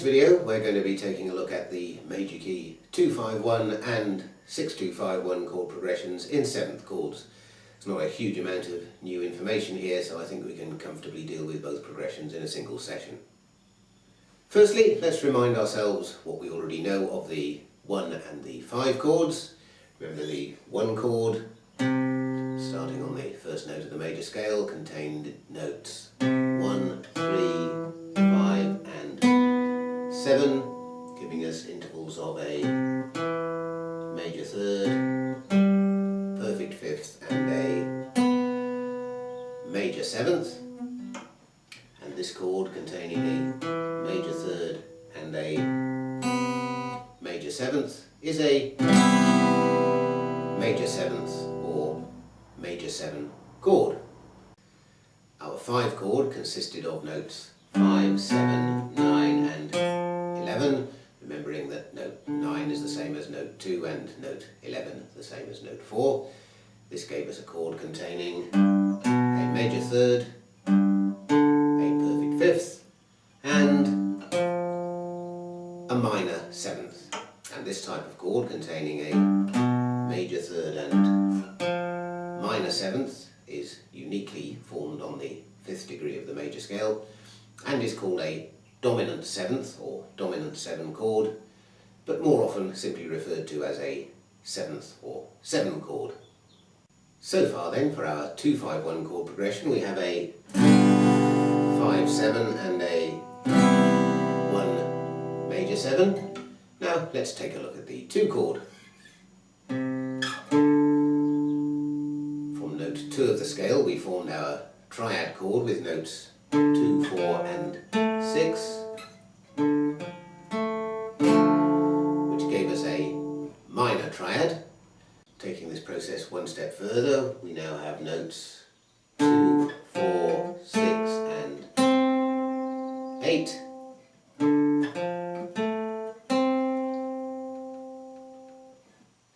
video we're going to be taking a look at the major key 251 and 6251 chord progressions in 7th chords. There's not a huge amount of new information here, so I think we can comfortably deal with both progressions in a single session. Firstly, let's remind ourselves what we already know of the 1 and the 5 chords. Remember, the 1 chord, starting on the first note of the major scale, contained notes 1, 3, 5 and 7, giving us intervals of a major third, perfect fifth and a major seventh. And this chord containing a major third and a major seventh is a major seventh or major 7 chord. Our 5 chord consisted of notes 5, 7, 9 and 11, remembering that note 9 is the same as note 2 and note 11 the same as note 4. This gave us a chord containing a major third, a perfect fifth and a minor seventh. And this type of chord containing a major third and minor seventh is uniquely formed on the 5th degree of the major scale and is called a dominant 7th or dominant 7 chord, but more often simply referred to as a 7th or 7 chord. So far then, for our 251 chord progression, we have a 5, 7 and a 1 major 7. Now let's take a look at the 2 chord. From note 2 of the scale we formed our triad chord with notes 2, 4 and 6, which gave us a minor triad. Taking this process one step further, we now have notes 2, 4, 6 and 8.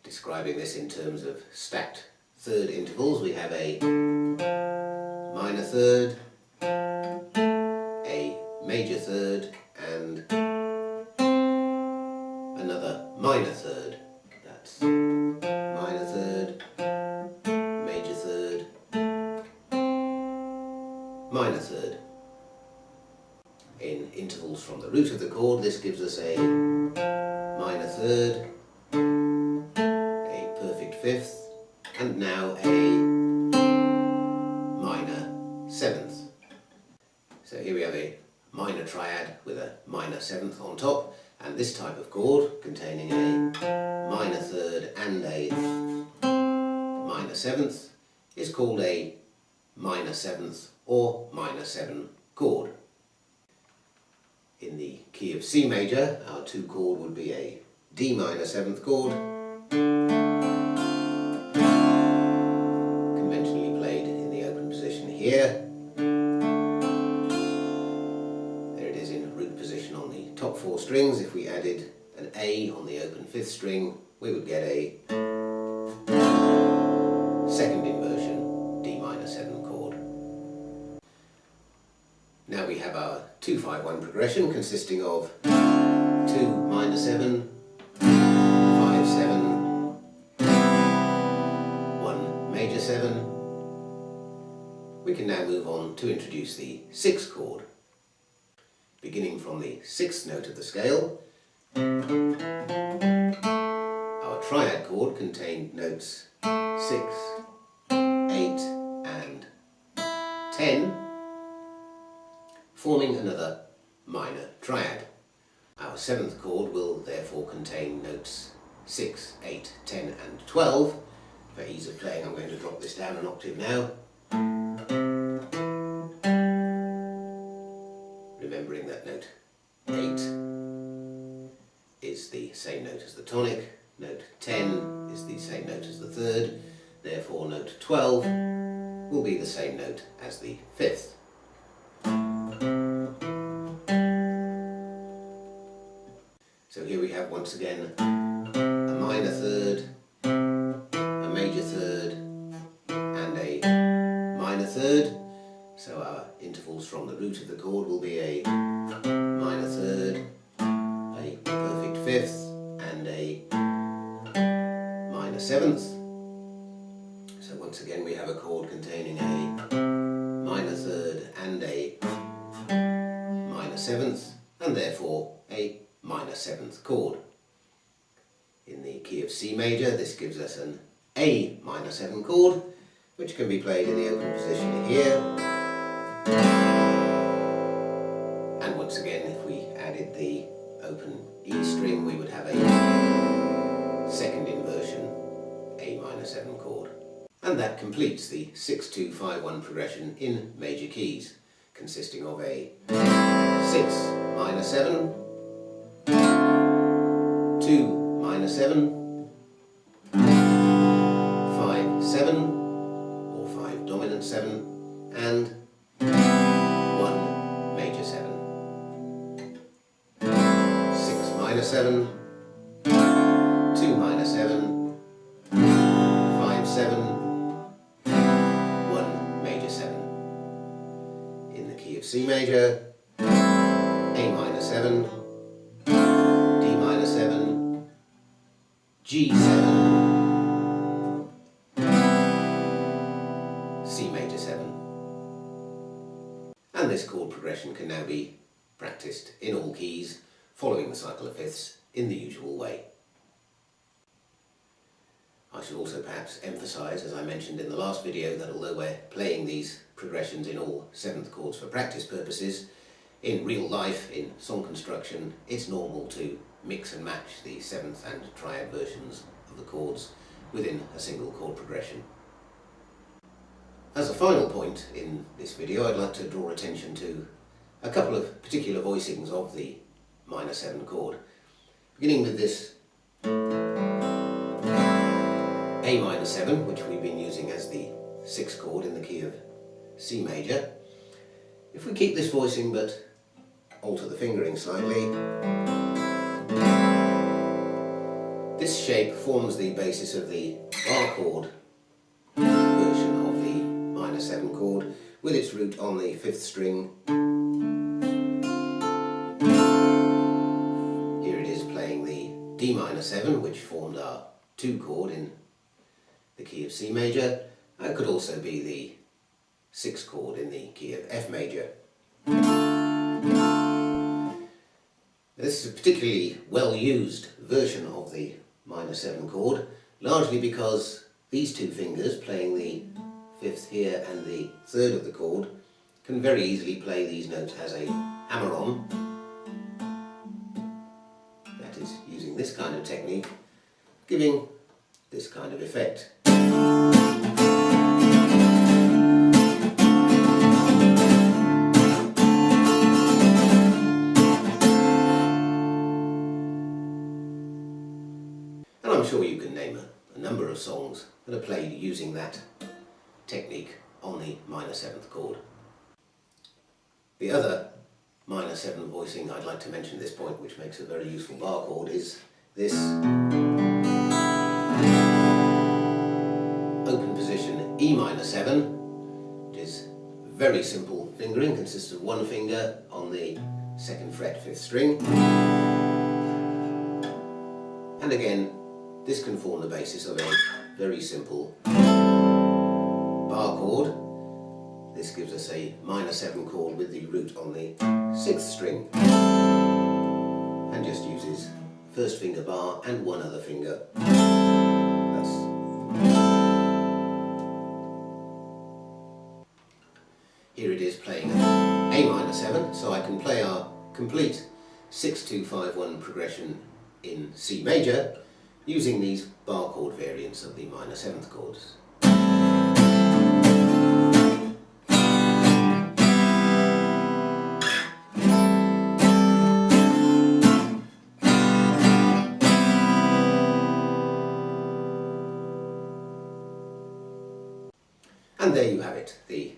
Describing this in terms of stacked third intervals, we have a minor third, a major third and another minor third. That's minor third, major third, minor third. In intervals from the root of the chord, this gives us a minor third, a perfect fifth, and now a minor seventh. So here we have a minor triad with a minor seventh on top, and this type of chord containing a minor third and a minor seventh is called a minor seventh or minor 7 chord. In the key of C major, our 2 chord would be a D minor 7th chord, conventionally played in the open position here. There it is in root position on the top 4 strings. If we added an A on the open 5th string, we would get a second inversion D minor 7 chord. Now we have our 251 progression consisting of 2 minor 7, 5, 7, 1 major 7. We can now move on to introduce the 6 chord. Beginning from the 6th note of the scale, our triad chord contained notes 6, 8 and 10, forming another minor triad. Our 7th chord will therefore contain notes 6, 8, 10 and 12. For ease of playing, I'm going to drop this down an octave now. Remembering that note 8 is the same note as the tonic, note 10 is the same note as the 3rd, therefore note 12 will be the same note as the 5th. So here we have once again a minor third, a major third and a minor third. So our intervals from the root of the chord will be a minor third, a minor seventh. So once again we have a chord containing a minor third and a minor seventh, and therefore a minor seventh chord. In the key of C major, this gives us an A minor 7 chord, which can be played in the open position here. And once again, if we added the open E string, we would have a second inversion A minor 7 chord. And that completes the 6-2-5-1 progression in major keys, consisting of a 6 minor 7, 2 minor 7, 5 7, or 5 dominant 7, and 1 major 7. 6 minor 7, 2 minor 7, 5 7, 1 major 7. In the key of C major, A minor 7, D minor 7, G7, C major 7. And this chord progression can now be practiced in all keys, following the cycle of fifths in the usual way. I should also perhaps emphasise, as I mentioned in the last video, that although we're playing these progressions in all seventh chords for practice purposes, in real life, in song construction, it's normal to mix and match the seventh and triad versions of the chords within a single chord progression. As a final point in this video, I'd like to draw attention to a couple of particular voicings of the minor 7 chord. Beginning with this A minor 7, which we've been using as the 6th chord in the key of C major. If we keep this voicing but alter the fingering slightly, this shape forms the basis of the bar chord version of the minor 7 chord, with its root on the 5th string. Here it is playing the D minor 7, which formed our 2 chord in the key of C major. It could also be the 6th chord in the key of F major. This is a particularly well used version of the minor 7 chord, largely because these 2 fingers, playing the 5th here and the 3rd of the chord, can very easily play these notes as a hammer-on. That is, using this kind of technique, giving this kind of effect. And I'm sure you can name a number of songs that are played using that technique on the minor 7th chord. The other minor 7 voicing I'd like to mention at this point, which makes a very useful bar chord, is this open position E minor 7, which is very simple fingering, consists of 1 finger on the 2nd fret 5th string. And again, this can form the basis of a very simple bar chord. This gives us a minor 7 chord with the root on the 6th string, and just uses 1st finger bar and 1 other finger. Thus. Here it is playing A minor 7, so I can play our complete 6-2-5-1 progression in C major using these bar chord variants of the minor 7th chords. And there you have it, the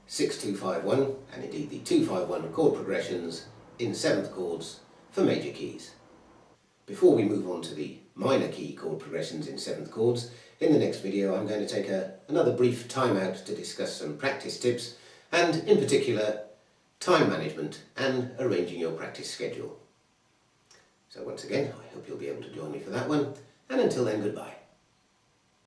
6-2-5-1 and indeed the 2-5-1 chord progressions in 7th chords for major keys. Before we move on to the minor key chord progressions in 7th chords, in the next video I'm going to take another brief time out to discuss some practice tips, and in particular time management and arranging your practice schedule. So once again, I hope you'll be able to join me for that one, and until then, goodbye.